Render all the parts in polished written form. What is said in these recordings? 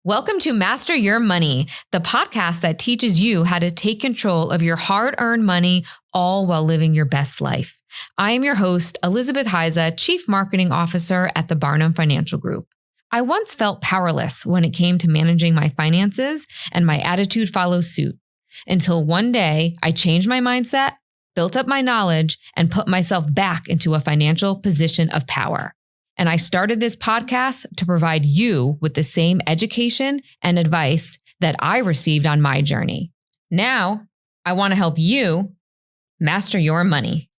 Welcome to Master Your Money, the podcast that teaches you how to take control of your hard-earned money, all while living your best life. I am your host, Elizabeth Hiza, Chief Marketing Officer at the Barnum Financial Group. I once felt powerless when it came to managing my finances, and my attitude follows suit. Until one day, I changed my mindset, built up my knowledge, and put myself back into a financial position of power. And I started this podcast to provide you with the same education and advice that I received on my journey. Now, I want to help you master your money.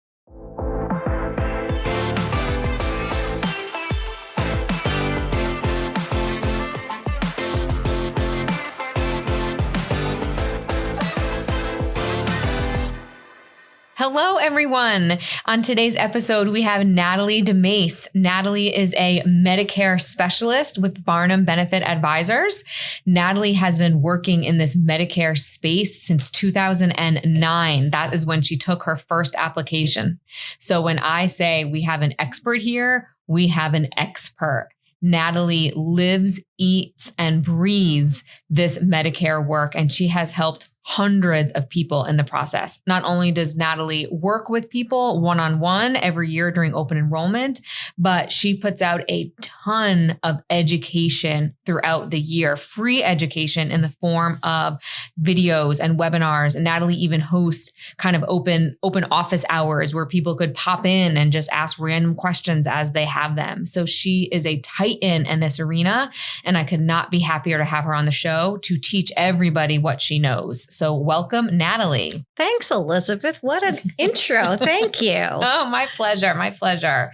Hello, everyone. On today's episode, we have Natalie DeMeis. Natalie is a Medicare specialist with Barnum Benefit Advisors. Natalie has been working in this Medicare space since 2009. That is when she took her first application. So when I say we have an expert here, we have an expert. Natalie lives, eats, and breathes this Medicare work, and she has helped hundreds of people in the process. Not only does Natalie work with people one-on-one every year during open enrollment, but she puts out a ton of education throughout the year, free education in the form of videos and webinars. And Natalie even hosts kind of open office hours where people could pop in and just ask random questions as they have them. So she is a titan in this arena, and I could not be happier to have her on the show to teach everybody what she knows. So welcome, Natalie. Thanks, Elizabeth. What an intro. Thank you. Oh, my pleasure. My pleasure.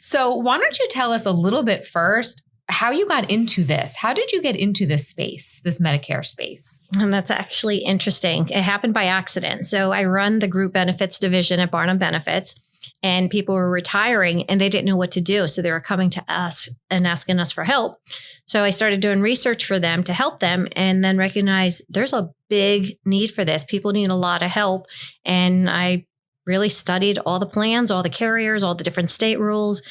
So why don't you tell us a little bit first how you got into this? How did you get into this space, this Medicare space? And that's actually interesting. It happened by accident. So I run the group benefits division at Barnum Benefits, and people were retiring and they didn't know what to do. So they were coming to us and asking us for help. So I started doing research for them to help them, and then recognized there's a big need for this. People need a lot of help. And I really studied all the plans, all the carriers, all the different state rules.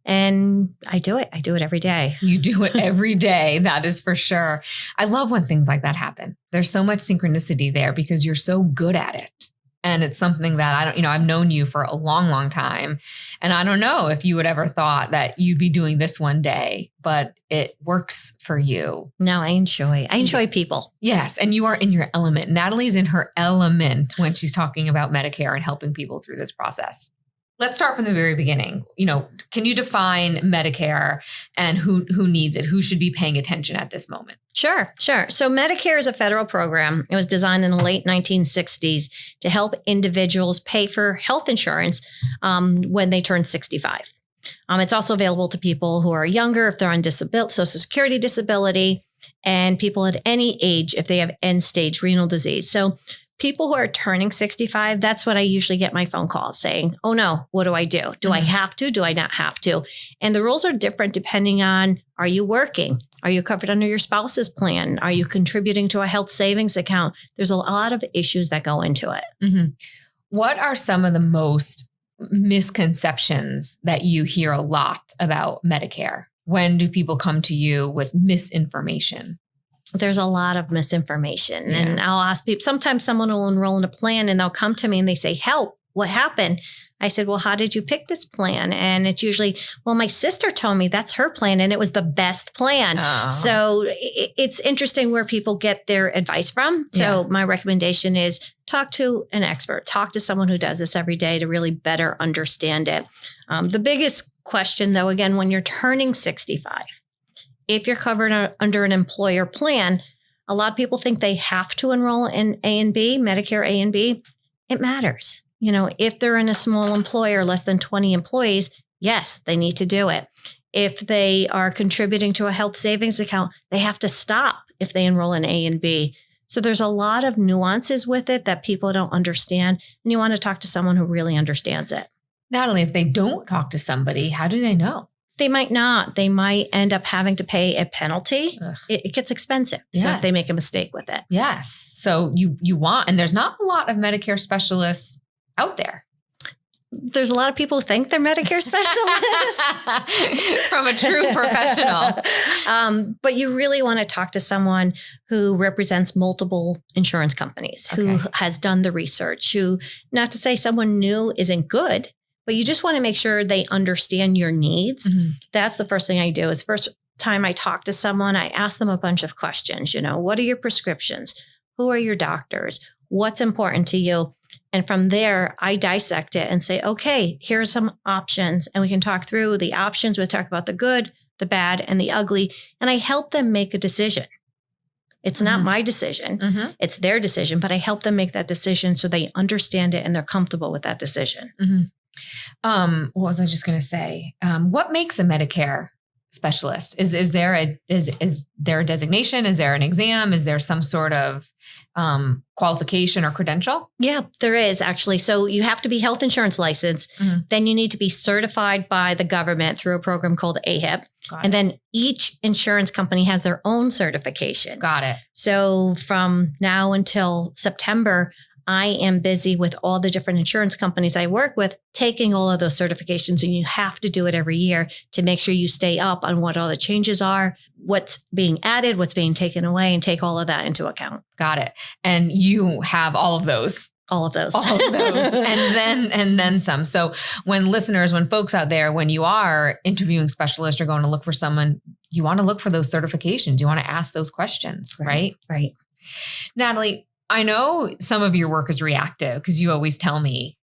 And I do it. I do it every day. You do it every day. That is for sure. I love when things like that happen. There's so much synchronicity there because you're so good at it. And it's something that I've known you for a long, long time. And I don't know if you would ever thought that you'd be doing this one day, but it works for you. No, I enjoy people. Yes. And you are in your element. Natalie's in her element when she's talking about Medicare and helping people through this process. Let's start from the very beginning. Can you define Medicare and who needs it? Who should be paying attention at this moment? Sure. So Medicare is a federal program. It was designed in the late 1960s to help individuals pay for health insurance when they turn 65. It's also available to people who are younger if they're on Social Security disability, and people at any age if they have end-stage renal disease. So people who are turning 65, that's what I usually get my phone calls saying, oh no, what do I do? Do I have to? Do I not have to? And the rules are different depending on, are you working? Are you covered under your spouse's plan? Are you contributing to a health savings account? There's a lot of issues that go into it. Mm-hmm. What are some of the most misconceptions that you hear a lot about Medicare? When do people come to you with misinformation? There's a lot of misinformation. Yeah. And I'll ask people, sometimes someone will enroll in a plan and they'll come to me and they say, help, what happened? I said, well, how did you pick this plan? And it's usually, well, my sister told me that's her plan and it was the best plan. Oh. So it's interesting where people get their advice from. So my recommendation is talk to an expert, talk to someone who does this every day to really better understand it. The biggest question though, again, when you're turning 65, if you're covered under an employer plan, a lot of people think they have to enroll in A and B, Medicare A and B. It matters. If they're in a small employer, less than 20 employees, yes, they need to do it. If they are contributing to a health savings account, they have to stop if they enroll in A and B. So there's a lot of nuances with it that people don't understand. And you want to talk to someone who really understands it. Natalie, if they don't talk to somebody, how do they know? They might not. They might end up having to pay a penalty. It gets expensive. Yes. So if they make a mistake with it. Yes. So you want, and there's not a lot of Medicare specialists out there. there's a lot of people who think they're Medicare specialists. From a true professional. But you really want to talk to someone who represents multiple insurance companies, who has done the research, who, not to say someone new isn't good, but you just want to make sure they understand your needs. Mm-hmm. That's the first thing I do. Is first time I talk to someone, I ask them a bunch of questions. What are your prescriptions? Who are your doctors? What's important to you? And from there, I dissect it and say, okay, here are some options. And we can talk through the options. We'll talk about the good, the bad, and the ugly. And I help them make a decision. It's not my decision. Mm-hmm. It's their decision, but I help them make that decision so they understand it and they're comfortable with that decision. Mm-hmm. What was I just going to say? What makes a Medicare specialist? Is there a designation? Is there an exam? Is there some sort of qualification or credential? Yeah, there is actually. So you have to be health insurance licensed. Mm-hmm. Then you need to be certified by the government through a program called AHIP. And then each insurance company has their own certification. Got it. So from now until September, I am busy with all the different insurance companies I work with, taking all of those certifications, and you have to do it every year to make sure you stay up on what all the changes are, what's being added, what's being taken away, and take all of that into account. Got it. And you have all of those. All of those. and then some. So when folks out there, when you are interviewing specialists or going to look for someone, you want to look for those certifications. You want to ask those questions, right? Right. Natalie, I know some of your work is reactive because you always tell me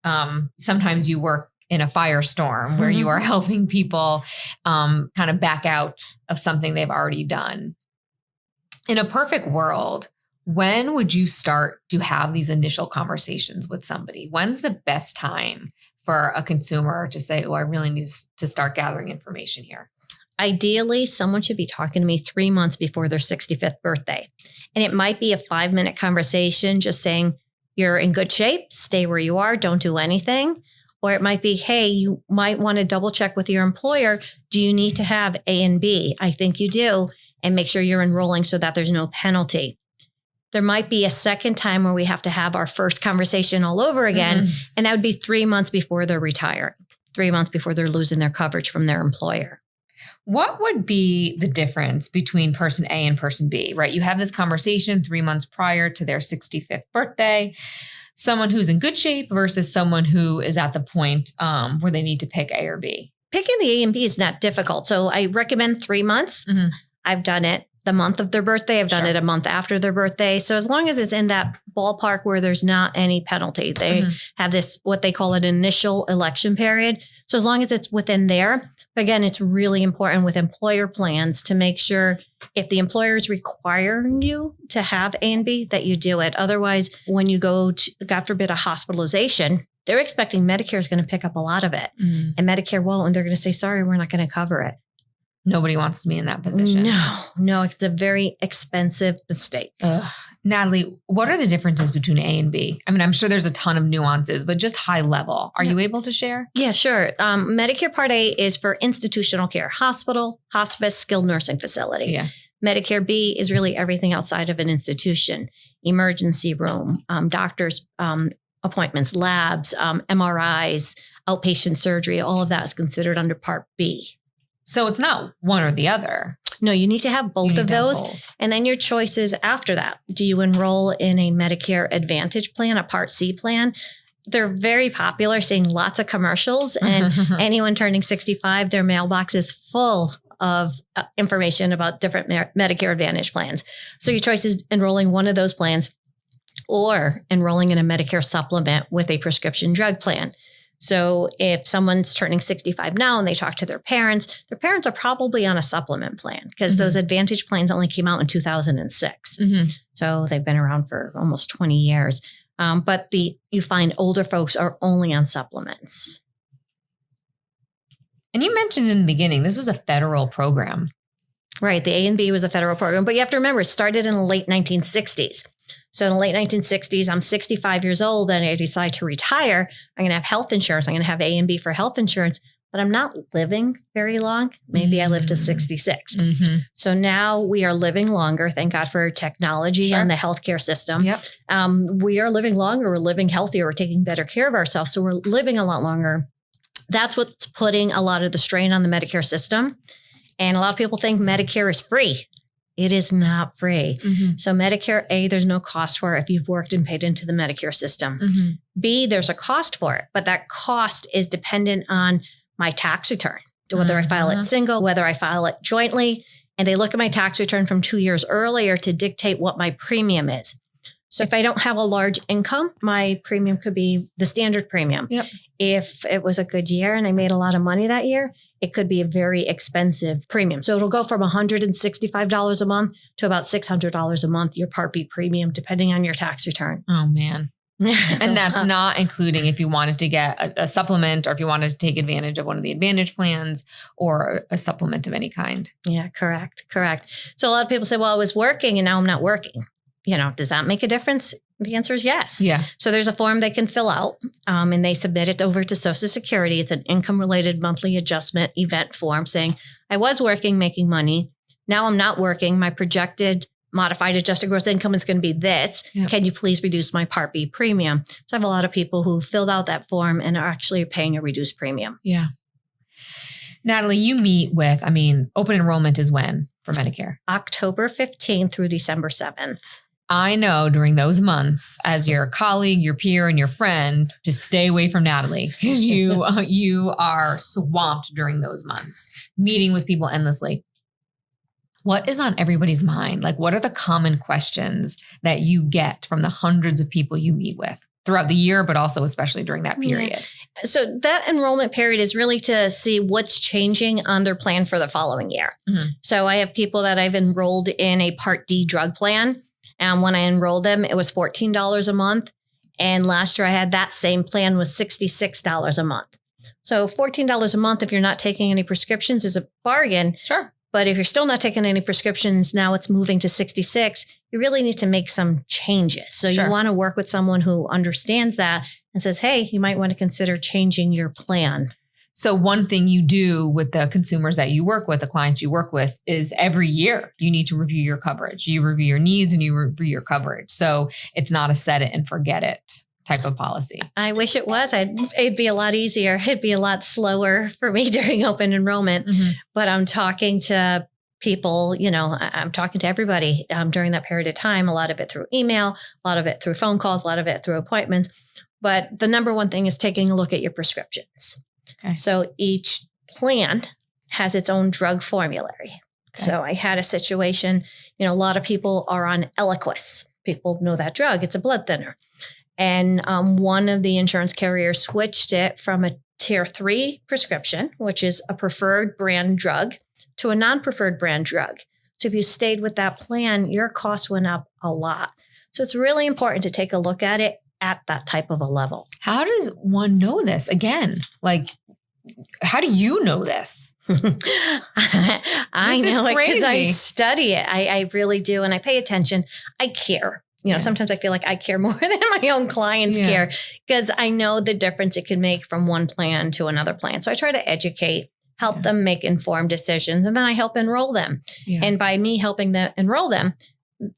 sometimes you work in a firestorm where you are helping people kind of back out of something they've already done. In a perfect world, when would you start to have these initial conversations with somebody? When's the best time for a consumer to say, oh, I really need to start gathering information here? Ideally, someone should be talking to me 3 months before their 65th birthday. And it might be a 5-minute conversation just saying, you're in good shape, stay where you are, don't do anything. Or it might be, hey, you might want to double check with your employer. Do you need to have A and B? I think you do. And make sure you're enrolling so that there's no penalty. There might be a second time where we have to have our first conversation all over again. Mm-hmm. And that would be 3 months before they're retired, 3 months before they're losing their coverage from their employer. What would be the difference between person A and person B, right? You have this conversation 3 months prior to their 65th birthday, someone who's in good shape versus someone who is at the point where they need to pick A or B. Picking the A and B is not difficult. So I recommend 3 months. Mm-hmm. I've done it the month of their birthday. I've done it a month after their birthday. So as long as it's in that ballpark where there's not any penalty, they have this, what they call an initial election period. So as long as it's within there, again, it's really important with employer plans to make sure if the employer is requiring you to have A and B, that you do it. Otherwise, when you go to, God forbid, a hospitalization, they're expecting Medicare is going to pick up a lot of it. And Medicare won't. And they're going to say, sorry, we're not going to cover it. Nobody wants to be in that position. No, it's a very expensive mistake. Natalie, what are the differences between A and B? I mean, I'm sure there's a ton of nuances, but just high level. Are you able to share? Yeah, sure. Medicare Part A is for institutional care, hospital, hospice, skilled nursing facility. Yeah. Medicare B is really everything outside of an institution, emergency room, doctors' appointments, labs, MRIs, outpatient surgery. All of that is considered under Part B. So it's not one or the other. No, you need to have both of those. And then your choices after that. Do you enroll in a Medicare Advantage plan, a Part C plan? They're very popular, seeing lots of commercials. And anyone turning 65, their mailbox is full of information about different Medicare Advantage plans. So your choice is enrolling one of those plans or enrolling in a Medicare supplement with a prescription drug plan. So if someone's turning 65 now and they talk to their parents are probably on a supplement plan because those Advantage plans only came out in 2006. So they've been around for almost 20 years. But you find older folks are only on supplements. And you mentioned in the beginning, this was a federal program. Right. The A and B was a federal program. But you have to remember, it started in the late 1960s. So in the late 1960s, I'm 65 years old and I decide to retire. I'm going to have health insurance. I'm going to have A and B for health insurance. but I'm not living very long. Maybe I live to 66. Mm-hmm. So now we are living longer. Thank God for technology and the healthcare system. Yep. We are living longer. We're living healthier. We're taking better care of ourselves. So we're living a lot longer. That's what's putting a lot of the strain on the Medicare system. And a lot of people think Medicare is free. It is not free. Mm-hmm. So Medicare, A, there's no cost for it if you've worked and paid into the Medicare system. Mm-hmm. B, there's a cost for it, but that cost is dependent on my tax return, whether I file it single, whether I file it jointly. And they look at my tax return from 2 years earlier to dictate what my premium is. So if I don't have a large income, my premium could be the standard premium. Yep. If it was a good year and I made a lot of money that year, it could be a very expensive premium. So it'll go from $165 a month to about $600 a month, your Part B premium, depending on your tax return. Oh, man. And that's not including if you wanted to get a supplement or if you wanted to take advantage of one of the Advantage plans or a supplement of any kind. Yeah, correct. So a lot of people say, well, I was working and now I'm not working. Does that make a difference? The answer is yes. Yeah. So there's a form they can fill out and they submit it over to Social Security. It's an income-related monthly adjustment event form saying, I was working, making money. Now I'm not working. My projected modified adjusted gross income is going to be this. Yep. Can you please reduce my Part B premium? So I have a lot of people who filled out that form and are actually paying a reduced premium. Yeah. Natalie, you meet with, open enrollment is when for Medicare? October 15th through December 7th. I know during those months, as your colleague, your peer, and your friend, to stay away from Natalie because you are swamped during those months, meeting with people endlessly. What is on everybody's mind? Like, what are the common questions that you get from the hundreds of people you meet with throughout the year, but also especially during that period? Yeah. So that enrollment period is really to see what's changing on their plan for the following year. Mm-hmm. So I have people that I've enrolled in a Part D drug plan. And when I enrolled them, it was $14 a month. And last year I had that same plan was $66 a month. So $14 a month, if you're not taking any prescriptions, is a bargain. Sure. But if you're still not taking any prescriptions, now it's moving to 66, you really need to make some changes. So you want to work with someone who understands that and says, hey, you might want to consider changing your plan. So one thing you do with the consumers that you work with, the clients you work with, is every year you need to review your coverage. You review your needs and you review your coverage. So it's not a set it and forget it type of policy. I wish it was. It'd be a lot easier. It'd be a lot slower for me during open enrollment. Mm-hmm. But I'm talking to people, I'm talking to everybody during that period of time, a lot of it through email, a lot of it through phone calls, a lot of it through appointments. But the number one thing is taking a look at your prescriptions. Okay. So each plan has its own drug formulary. Okay. So I had a situation, a lot of people are on Eliquis. People know that drug. It's a blood thinner. And one of the insurance carriers switched it from a tier 3 prescription, which is a preferred brand drug, to a non-preferred brand drug. So if you stayed with that plan, your cost went up a lot. So it's really important to take a look at it at that type of a level. How does one know this? Again, how do you know this? I know it because I study it. I really do. And I pay attention. I care. Sometimes I feel like I care more than my own clients care because I know the difference it can make from one plan to another plan. So I try to educate, help them make informed decisions, and then I help enroll them. Yeah. And by me helping them enroll them,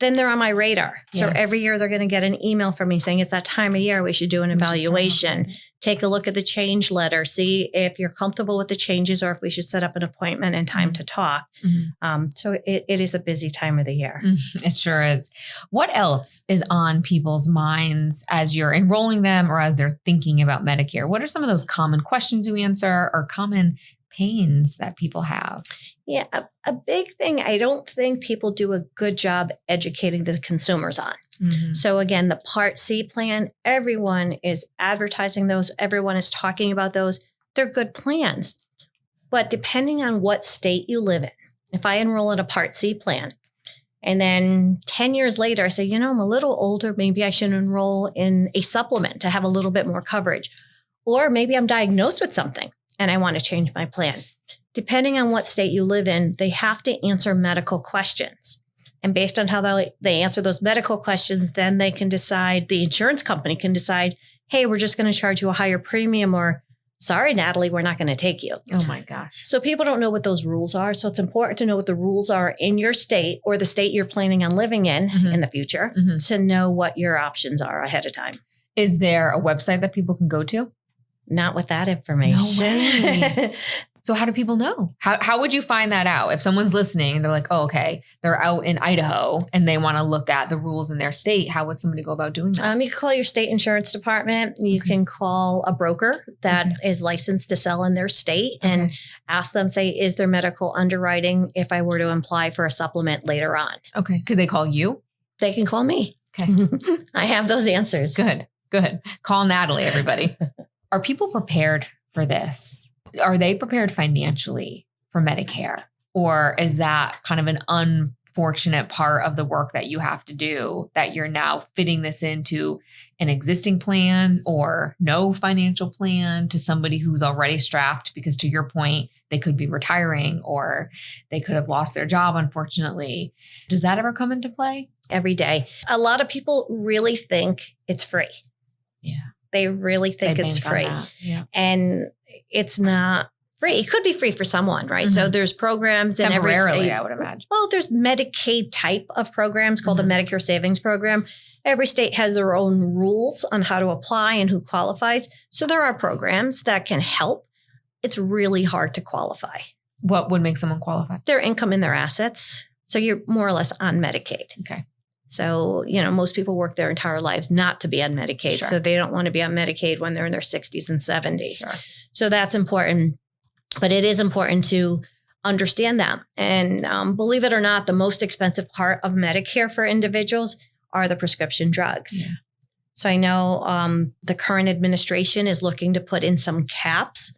then they're on my radar. So every year they're going to get an email from me saying it's that time of year we should do an evaluation. Take a look at the change letter, see if you're comfortable with the changes or if we should set up an appointment and time to talk. Mm-hmm. So it is a busy time of the year. It sure is. What else is on people's minds as you're enrolling them or as they're thinking about Medicare? What are some of those common questions you answer or common pains that people have? Yeah, a big thing I don't think people do a good job educating the consumers on. Mm-hmm. So again, the Part C plan, everyone is advertising those. Everyone is talking about those. They're good plans. But depending on what state you live in, if I enroll in a Part C plan, and then 10 years later, I say, I'm a little older, maybe I should enroll in a supplement to have a little bit more coverage. Or maybe I'm diagnosed with something and I want to change my plan. Depending on what state you live in, they have to answer medical questions. And based on how they answer those medical questions, then they can decide, the insurance company can decide, hey, we're just going to charge you a higher premium or sorry, Natalie, we're not going to take you. Oh my gosh. So people don't know what those rules are. So it's important to know what the rules are in your state or the state you're planning on living in the future to know what your options are ahead of time. Is there a website that people can go to? Not with that information. No way. So how do people know? How would you find that out? If someone's listening, they're like, oh, okay, they're out in Idaho and they want to look at the rules in their state. How would somebody go about doing that? You can call your state insurance department. You can call a broker that is licensed to sell in their state and ask them, say, is there medical underwriting if I were to apply for a supplement later on? Okay. Could they call you? They can call me. Okay. I have those answers. Good. Call Natalie, everybody. Are people prepared for this? Are they prepared financially for Medicare? Or is that kind of an unfortunate part of the work that you have to do, that you're now fitting this into an existing plan or no financial plan to somebody who's already strapped? Because to your point, they could be retiring or they could have lost their job, unfortunately. Does that ever come into play? Every day. A lot of people really think it's free. Yeah. They really think it's free. Yeah. And it's not free. It could be free for someone, right? So there's programs in every state. I would imagine. Well, there's Medicaid type of programs called a Medicare Savings Program. Every state has their own rules on how to apply and who qualifies. So there are programs that can help. It's really hard to qualify. What would make someone qualify? Their income and their assets. So you're more or less on Medicaid. Okay. So, most people work their entire lives not to be on Medicaid. Sure. So they don't want to be on Medicaid when they're in their 60s and 70s. Sure. So that's important. But it is important to understand that. And believe it or not, the most expensive part of Medicare for individuals are the prescription drugs. Yeah. So I know the current administration is looking to put in some caps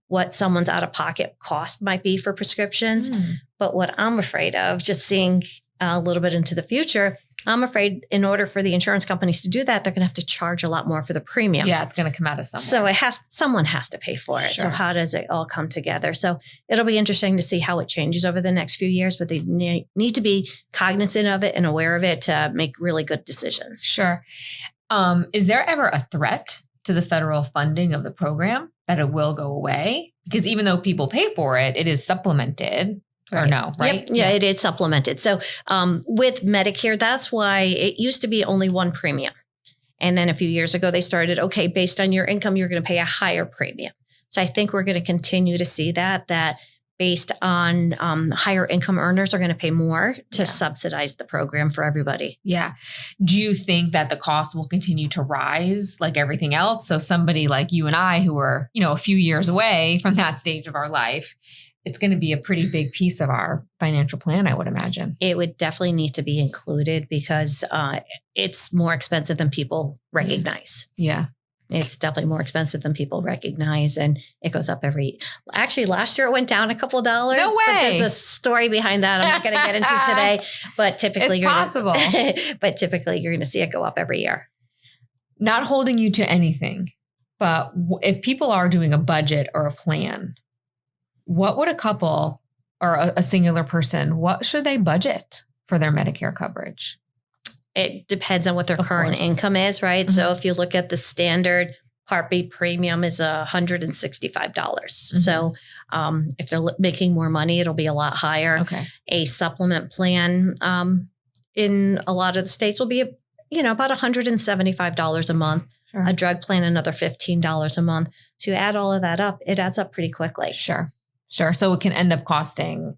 what someone's out-of-pocket cost might be for prescriptions. But what I'm afraid of, just seeing a little bit into the future, I'm afraid in order for the insurance companies to do that, they're going to have to charge a lot more for the premium. Yeah, it's going to come out of somewhere. So someone has to pay for it. Sure. So how does it all come together? So it'll be interesting to see how it changes over the next few years, but they need to be cognizant of it and aware of it to make really good decisions. Sure. Is there ever a threat to the federal funding of the program that it will go away? Because even though people pay for it, it is supplemented. Right. Or no, right? Yep. Yeah, it is supplemented. So with Medicare, that's why it used to be only one premium. And then a few years ago, they started, okay, based on your income, you're going to pay a higher premium. So I think we're going to continue to see that based on higher income earners are going to pay more to subsidize the program for everybody. Yeah. Do you think that the cost will continue to rise like everything else? So somebody like you and I who are, a few years away from that stage of our life, it's going to be a pretty big piece of our financial plan, I would imagine. It would definitely need to be included because it's more expensive than people recognize. Yeah. It's definitely more expensive than people recognize. And it goes up actually last year it went down a couple of dollars. No way. But there's a story behind that I'm not going to get into today, but typically it's possible. But typically you're going to see it go up every year. Not holding you to anything, but if people are doing a budget or a plan, what would a couple or a singular person, what should they budget for their Medicare coverage? It depends on what their current income is, right? Mm-hmm. So if you look at the standard Part B premium is $165. Mm-hmm. So if they're making more money, it'll be a lot higher. Okay. A supplement plan in a lot of the states will be, about $175 a month. Sure. A drug plan, another $15 a month. So you add all of that up, it adds up pretty quickly. Sure. So it can end up costing,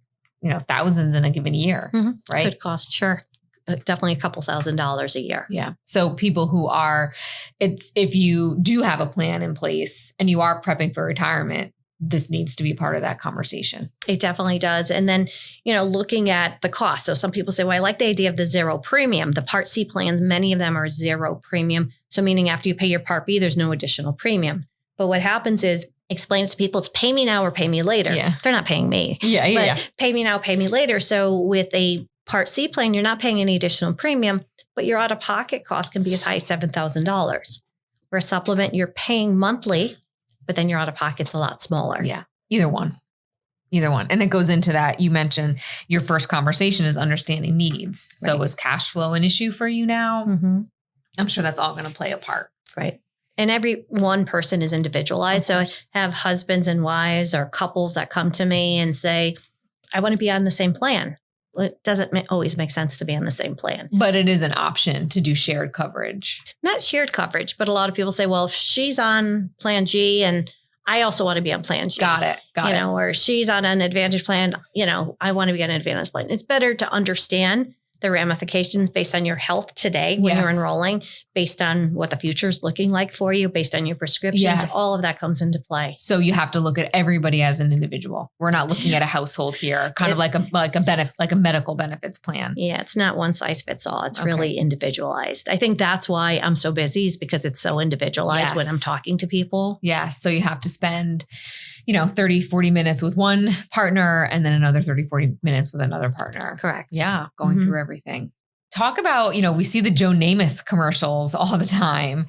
thousands in a given year, right? Could cost, sure. Definitely a couple $1,000s a year. Yeah. So people who if you do have a plan in place and you are prepping for retirement, this needs to be part of that conversation. It definitely does. And then, looking at the cost. So some people say, well, I like the idea of the zero premium. The Part C plans, many of them are zero premium. So meaning after you pay your Part B, there's no additional premium. But what happens is, explain to people, it's pay me now or pay me later. Yeah. They're not paying me. But pay me now, pay me later. So with a Part C plan, you're not paying any additional premium, but your out-of-pocket cost can be as high as $7,000. Where a supplement, you're paying monthly, but then your out-of-pocket's a lot smaller. Yeah, either one. And it goes into that. You mentioned your first conversation is understanding needs. Right. So is cash flow an issue for you now? Mm-hmm. I'm sure that's all going to play a part. Right. And every one person is individualized. So I have husbands and wives or couples that come to me and say, I want to be on the same plan. Well, it doesn't always make sense to be on the same plan. But it is an option to do shared coverage. Not shared coverage, but a lot of people say, well, if she's on plan G and I also want to be on plan G. Got it. Or she's on an advantage plan, I want to be on an advantage plan. It's better to understand the ramifications based on your health today when you're enrolling, based on what the future is looking like for you, based on your prescriptions. Yes. All of that comes into play. So you have to look at everybody as an individual. We're not looking at a household here, kind of like a medical benefits plan. Yeah, it's not one size fits all. It's really individualized. I think that's why I'm so busy, is because it's so individualized when I'm talking to people. Yes. So you have to spend 30, 40 minutes with one partner and then another 30, 40 minutes with another partner. Correct. Yeah. Going through everything. Talk about, we see the Joe Namath commercials all the time.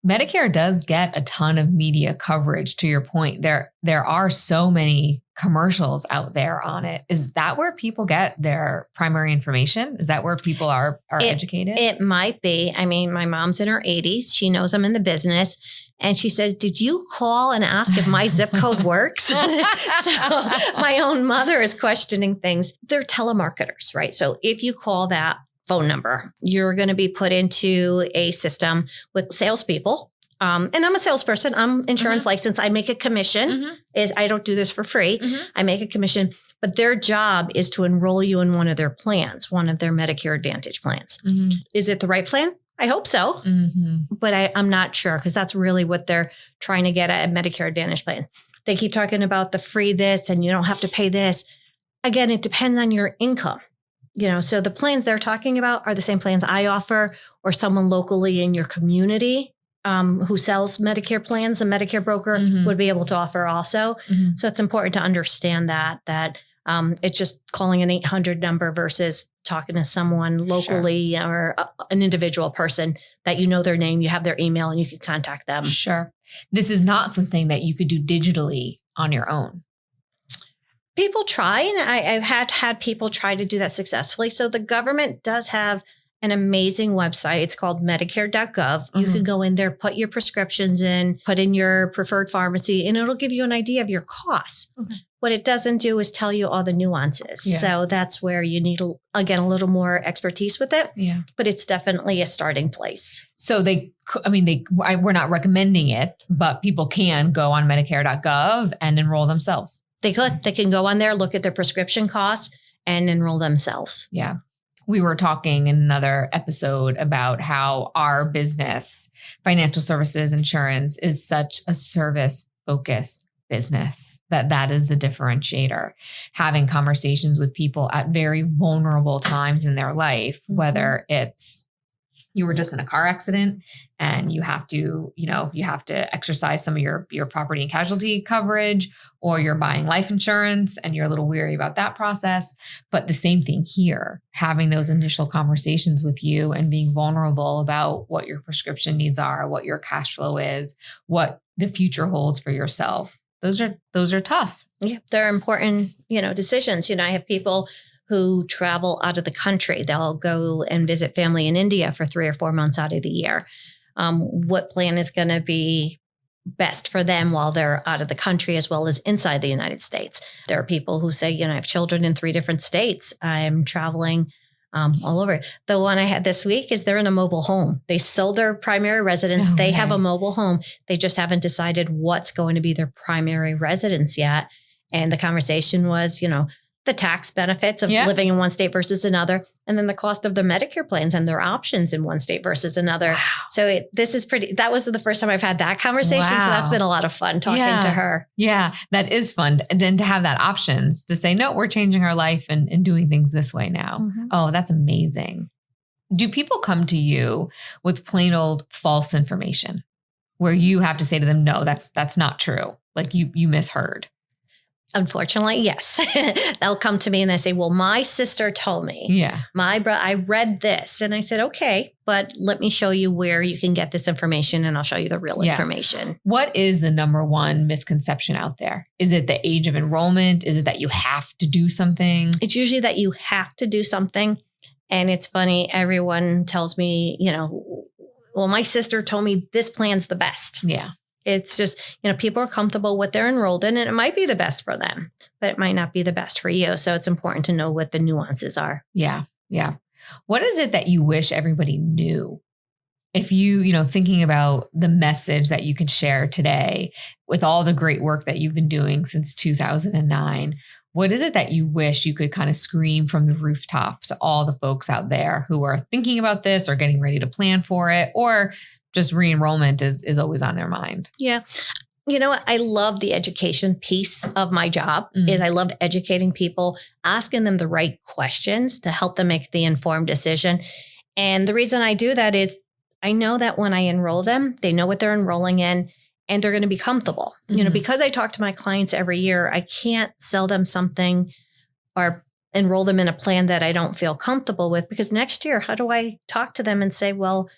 Medicare does get a ton of media coverage, to your point. There are so many commercials out there on it. Is that where people get their primary information? Is that where people are educated? It might be. I mean, my mom's in her 80s. She knows I'm in the business. And she says, did you call and ask if my zip code works? So my own mother is questioning things. They're telemarketers, right? So if you call that phone number, you're going to be put into a system with salespeople. And I'm a salesperson. I'm insurance licensed. I make a commission. I don't do this for free. I make a commission, but their job is to enroll you in one of their plans, one of their Medicare Advantage plans. Is it the right plan? I hope so, but I'm not sure, because that's really what they're trying to get at a Medicare Advantage plan. They keep talking about the free this and you don't have to pay this. Again, it depends on your income. So the plans they're talking about are the same plans I offer, or someone locally in your community who sells Medicare plans, a Medicare broker would be able to offer also. So it's important to understand that it's just calling an 800 number versus talking to someone locally or an individual person that their name, you have their email, and you can contact them. Sure. This is not something that you could do digitally on your own. People try, and I've had people try to do that successfully. So the government does have an amazing website. It's called Medicare.gov. You can go in there, put your prescriptions in, put in your preferred pharmacy, and it'll give you an idea of your costs. What it doesn't do is tell you all the nuances. Yeah. So that's where you need, again, a little more expertise with it. Yeah. But it's definitely a starting place. So we're not recommending it, but people can go on Medicare.gov and enroll themselves. They can go on there, look at their prescription costs, and enroll themselves. Yeah. We were talking in another episode about how our business, financial services insurance, is such a service-focused business that is the differentiator. Having conversations with people at very vulnerable times in their life, whether it's you were just in a car accident and you have to exercise some of your property and casualty coverage, or you're buying life insurance and you're a little weary about that process. But the same thing here, having those initial conversations with you and being vulnerable about what your prescription needs are, what your cash flow is, what the future holds for yourself. Those are tough. Yeah, they're important, decisions. I have people who travel out of the country. They'll go and visit family in India for 3 or 4 months out of the year. What plan is going to be best for them while they're out of the country as well as inside the United States? There are people who say, I have children in 3 different states. I'm traveling all over. The one I had this week is they're in a mobile home. They sold their primary residence. They have a mobile home. They just haven't decided what's going to be their primary residence yet. And the conversation was, the tax benefits of living in one state versus another, and then the cost of their Medicare plans and their options in one state versus another. Wow. So that was the first time I've had that conversation. Wow. So that's been a lot of fun talking to her. Yeah, that is fun. And then to have that options to say, no, we're changing our life and doing things this way now. Oh, that's amazing. Do people come to you with plain old false information where you have to say to them, no, that's not true. Like you misheard? Unfortunately, yes. They'll come to me and they say, well, my sister told me. Yeah. I read this. And I said, okay, but let me show you where you can get this information and I'll show you the real information. What is the number one misconception out there? Is it the age of enrollment? Is it that you have to do something? It's usually that you have to do something. And it's funny, everyone tells me, well, my sister told me this plan's the best. Yeah. It's just, people are comfortable with what they're enrolled in, and it might be the best for them, but it might not be the best for you. So it's important to know what the nuances are. Yeah. Yeah. What is it that you wish everybody knew? If you, thinking about the message that you can share today with all the great work that you've been doing since 2009, what is it that you wish you could kind of scream from the rooftop to all the folks out there who are thinking about this or getting ready to plan for it, or just re-enrollment is always on their mind? Yeah. You know what? I love the education piece of my job is I love educating people, asking them the right questions to help them make the informed decision. And the reason I do that is I know that when I enroll them, they know what they're enrolling in and they're going to be comfortable. Because I talk to my clients every year, I can't sell them something or enroll them in a plan that I don't feel comfortable with, because next year, how do I talk to them and say, well,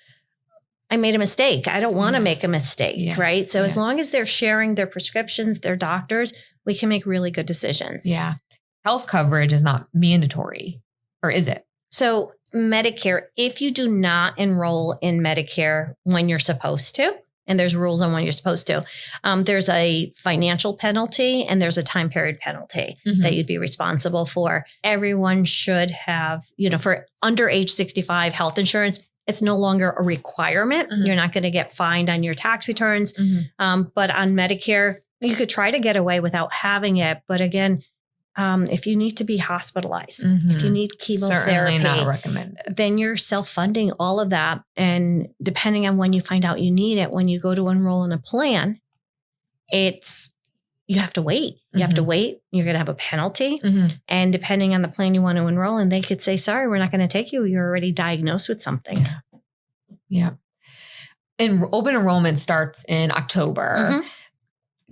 I made a mistake. I don't want to make a mistake, right? So as long as they're sharing their prescriptions, their doctors, we can make really good decisions. Yeah. Health coverage is not mandatory, or is it? So Medicare, if you do not enroll in Medicare when you're supposed to, and there's rules on when you're supposed to, there's a financial penalty and there's a time period penalty that you'd be responsible for. Everyone should have, for under age 65 health insurance, it's no longer a requirement. You're not going to get fined on your tax returns. But on Medicare, you could try to get away without having it. But again, if you need to be hospitalized, if you need chemotherapy, certainly not recommended, then you're self-funding all of that. And depending on when you find out you need it, when you go to enroll in a plan, you have to wait. You have to wait. You're going to have a penalty. And depending on the plan you want to enroll in, they could say, sorry, we're not going to take you. You're already diagnosed with something. Yeah. And open enrollment starts in October.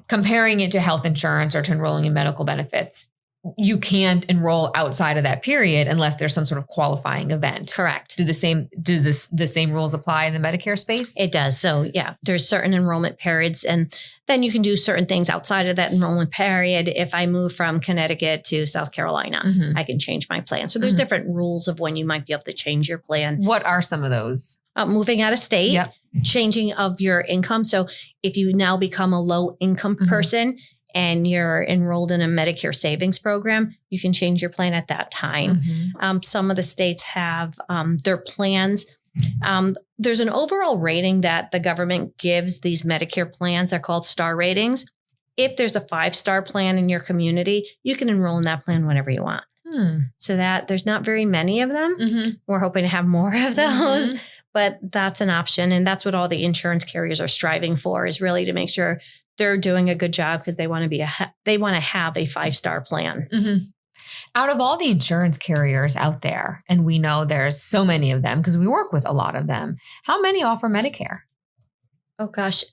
Comparing it to health insurance or to enrolling in medical benefits, you can't enroll outside of that period unless there's some sort of qualifying event. Correct. Do the same rules apply in the Medicare space? It does. So yeah, there's certain enrollment periods, and then you can do certain things outside of that enrollment period. If I move from Connecticut to South Carolina, I can change my plan. So there's different rules of when you might be able to change your plan. What are some of those? Moving out of state, changing of your income. So if you now become a low income person and you're enrolled in a Medicare savings program, you can change your plan at that time. Some of the states have their plans. There's an overall rating that the government gives these Medicare plans. They're called star ratings. If there's a 5-star plan in your community, you can enroll in that plan whenever you want. So that there's not very many of them. We're hoping to have more of those, but that's an option. And that's what all the insurance carriers are striving for, is really to make sure they're doing a good job, because they want to have a 5-star plan. Out of all the insurance carriers out there, and we know there's so many of them because we work with a lot of them, how many offer Medicare? Oh gosh.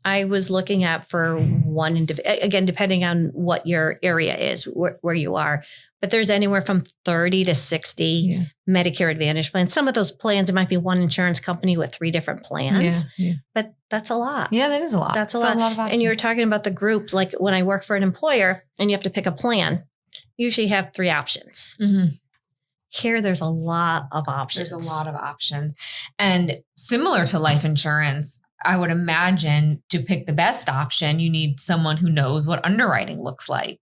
I was looking at for one, again, depending on what your area is, where you are, but there's anywhere from 30 to 60 Medicare Advantage plans. Some of those plans, it might be one insurance company with 3 different plans, but that's a lot. Yeah, that is a lot. That's a lot of options. And you were talking about the group, like when I work for an employer and you have to pick a plan, you usually have 3 options. Here, there's a lot of options. There's a lot of options. And similar to life insurance, I would imagine to pick the best option, you need someone who knows what underwriting looks like,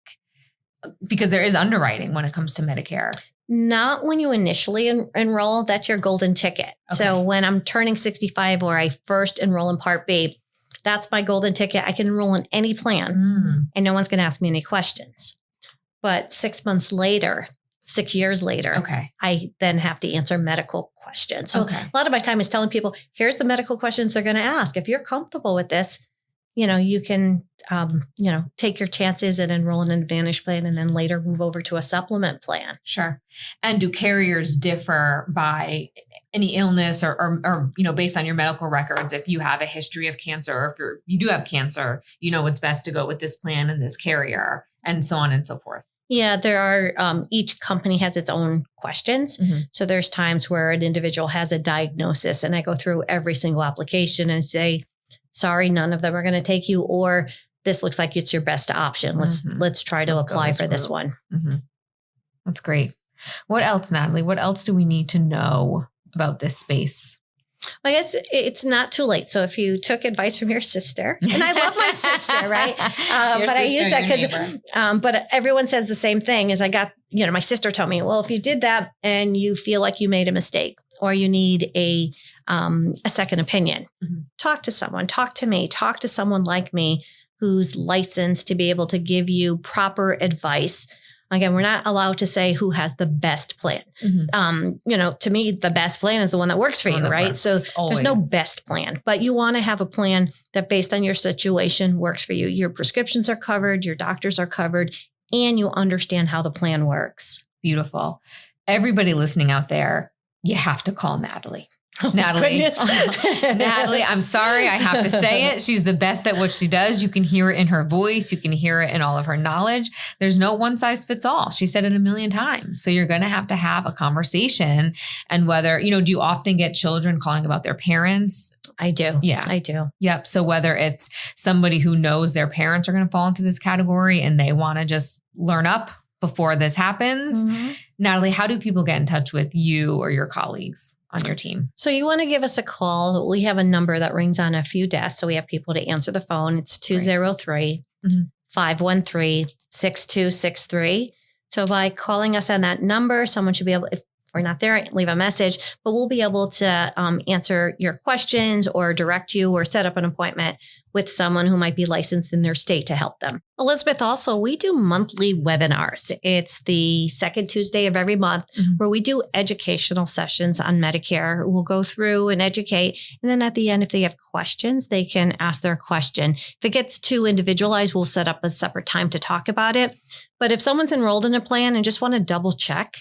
because there is underwriting when it comes to Medicare. Not when you initially enroll. That's your golden ticket. Okay. So when I'm turning 65 or I first enroll in Part B, that's my golden ticket. I can enroll in any plan and no one's going to ask me any questions. But 6 months later, 6 years later, I then have to answer medical questions. So a lot of my time is telling people, here's the medical questions they're going to ask. If you're comfortable with this, you can, take your chances and enroll in an Advantage plan and then later move over to a supplement plan. Sure. And do carriers differ by any illness or based on your medical records? If you have a history of cancer, or if you do have cancer, it's best to go with this plan and this carrier, and so on and so forth. Yeah, there are, each company has its own questions. So there's times where an individual has a diagnosis and I go through every single application and say, sorry, none of them are going to take you, or this looks like it's your best option. Let's try to apply for this one. That's great. What else, Natalie? What else do we need to know about this space? I guess it's not too late. So if you took advice from your sister, and I love my sister, right? But I use that because, but everyone says the same thing is my sister told me, well, if you did that and you feel like you made a mistake or you need a second opinion, talk to someone, talk to me, talk to someone like me who's licensed to be able to give you proper advice. Again, we're not allowed to say who has the best plan. To me, the best plan is the one that works for you, right? So there's no best plan, but you want to have a plan that based on your situation works for you. Your prescriptions are covered, your doctors are covered, and you understand how the plan works. Beautiful. Everybody listening out there, you have to call Natalie. Natalie, Natalie, I'm sorry. I have to say it. She's the best at what she does. You can hear it in her voice. You can hear it in all of her knowledge. There's no one size fits all. She said it a million times. So you're going to have a conversation. And whether, do you often get children calling about their parents? I do. Yeah, I do. Yep. So whether it's somebody who knows their parents are going to fall into this category and they want to just learn up before this happens. Natalie, how do people get in touch with you or your colleagues on your team? So you want to give us a call. We have a number that rings on a few desks. So we have people to answer the phone. It's 203-513-6263. So by calling us on that number, someone should be able, if we're not there, leave a message, but we'll be able to answer your questions or direct you or set up an appointment with someone who might be licensed in their state to help them. Elizabeth, also, we do monthly webinars. It's the second Tuesday of every month where we do educational sessions on Medicare. We'll go through and educate. And then at the end, if they have questions, they can ask their question. If it gets too individualized, we'll set up a separate time to talk about it. But if someone's enrolled in a plan and just want to double check,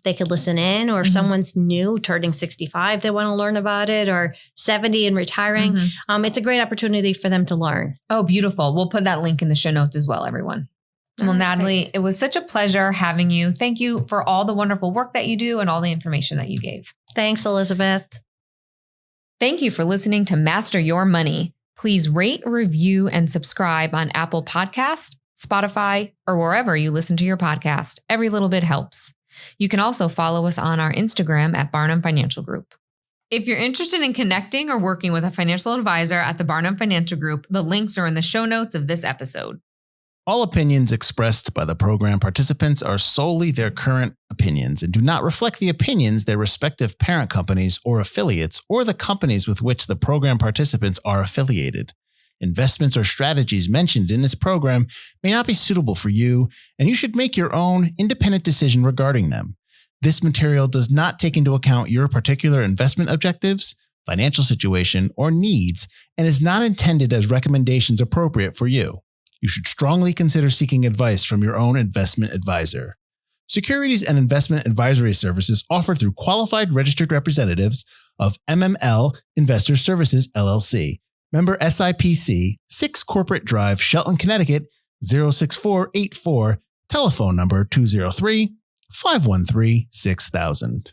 they could listen in. Or if someone's new, turning 65, they want to learn about it, or 70 and retiring, it's a great opportunity for them to learn. Oh, beautiful. We'll put that link in the show notes as well, everyone. Well, Natalie, it was such a pleasure having you. Thank you for all the wonderful work that you do and all the information that you gave. Thanks, Elizabeth. Thank you for listening to Master Your Money. Please rate, review, and subscribe on Apple Podcast, Spotify, or wherever you listen to your podcast. Every little bit helps. You can also follow us on our Instagram at Barnum Financial Group. If you're interested in connecting or working with a financial advisor at the Barnum Financial Group, the links are in the show notes of this episode. All opinions expressed by the program participants are solely their current opinions and do not reflect the opinions their respective parent companies or affiliates or the companies with which the program participants are affiliated. Investments or strategies mentioned in this program may not be suitable for you, and you should make your own independent decision regarding them. This material does not take into account your particular investment objectives, financial situation, or needs, and is not intended as recommendations appropriate for you. You should strongly consider seeking advice from your own investment advisor. Securities and investment advisory services offered through qualified registered representatives of MML Investor Services, LLC. Member SIPC, 6 Corporate Drive, Shelton, Connecticut, 06484, telephone number 203-513-6000.